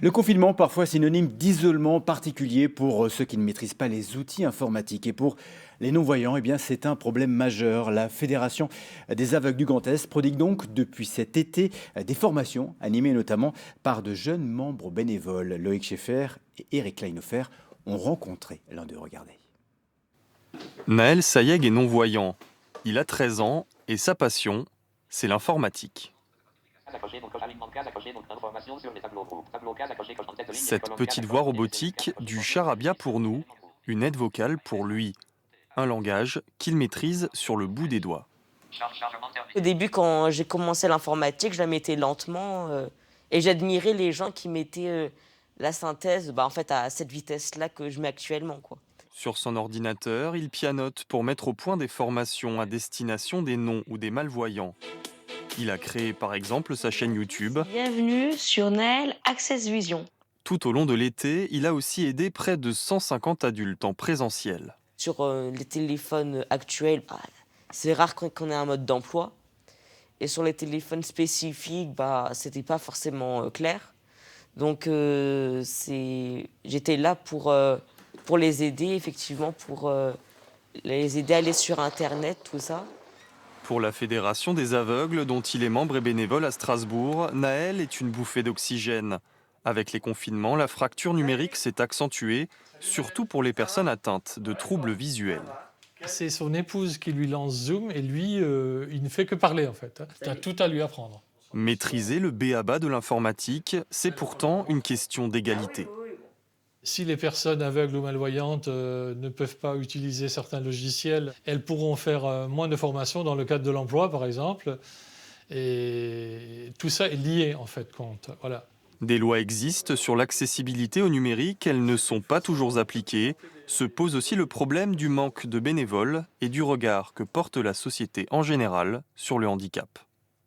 Le confinement, parfois synonyme d'isolement particulier pour ceux qui ne maîtrisent pas les outils informatiques. Et pour les non-voyants, eh bien, c'est un problème majeur. La Fédération des aveugles du Grand Est prodigue donc depuis cet été des formations animées notamment par de jeunes membres bénévoles. Loïc Schaeffer et Eric Kleinhofer ont rencontré l'un d'eux. Regardez. Naël Sayeg est non-voyant. Il a 13 ans et sa passion, c'est l'informatique. Cette petite voix robotique, du charabia pour nous, une aide vocale pour lui. Un langage qu'il maîtrise sur le bout des doigts. Au début, quand j'ai commencé l'informatique, je la mettais lentement et j'admirais les gens qui mettaient la synthèse en fait, à cette vitesse-là que je mets actuellement, quoi. Sur son ordinateur, il pianote pour mettre au point des formations à destination des non ou des malvoyants. Il a créé par exemple sa chaîne YouTube. Bienvenue sur Naël Access Vision. Tout au long de l'été, il a aussi aidé près de 150 adultes en présentiel. Sur les téléphones actuels, c'est rare qu'on ait un mode d'emploi. Et sur les téléphones spécifiques, c'était pas forcément clair. Donc j'étais là pour les aider, effectivement, pour les aider à aller sur Internet, tout ça. Pour la Fédération des aveugles, dont il est membre et bénévole à Strasbourg, Naël est une bouffée d'oxygène. Avec les confinements, la fracture numérique s'est accentuée, surtout pour les personnes atteintes de troubles visuels. C'est son épouse qui lui lance Zoom et lui, il ne fait que parler en fait. Tu as tout à lui apprendre. Maîtriser le b.a.-ba de l'informatique, c'est pourtant une question d'égalité. Si les personnes aveugles ou malvoyantes ne peuvent pas utiliser certains logiciels, elles pourront faire moins de formation dans le cadre de l'emploi, par exemple. Et tout ça est lié, en fait, compte. Voilà. Des lois existent sur l'accessibilité au numérique, elles ne sont pas toujours appliquées. Se pose aussi le problème du manque de bénévoles et du regard que porte la société en général sur le handicap.